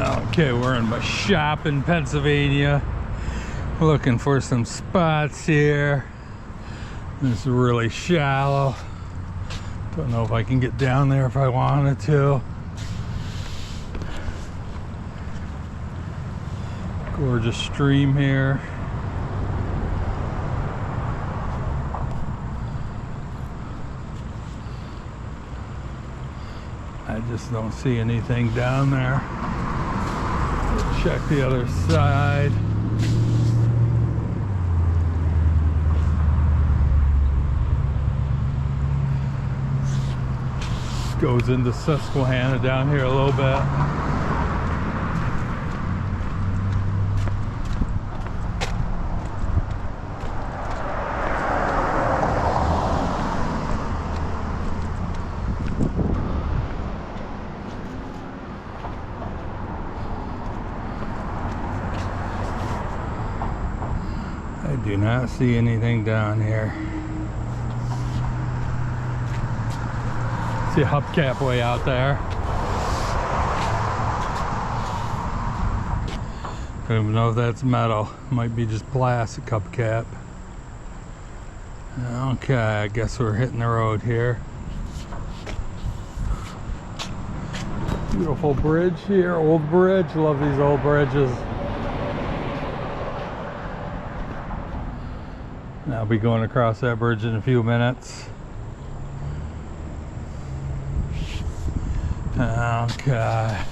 Okay, we're in Meshoppen, Pennsylvania. Looking for some spots here. This is really shallow. Don't know if I can get down there if I wanted to. Gorgeous stream here. I just don't see anything down there. Let's check the other side. Goes into Susquehanna down here a little bit. I do not see anything down here. See a hubcap way out there. Don't even know if that's metal. Might be just plastic hubcap. Okay, I guess we're hitting the road here. Beautiful bridge here, old bridge. Love these old bridges. I'll be going across that bridge in a few minutes. Okay.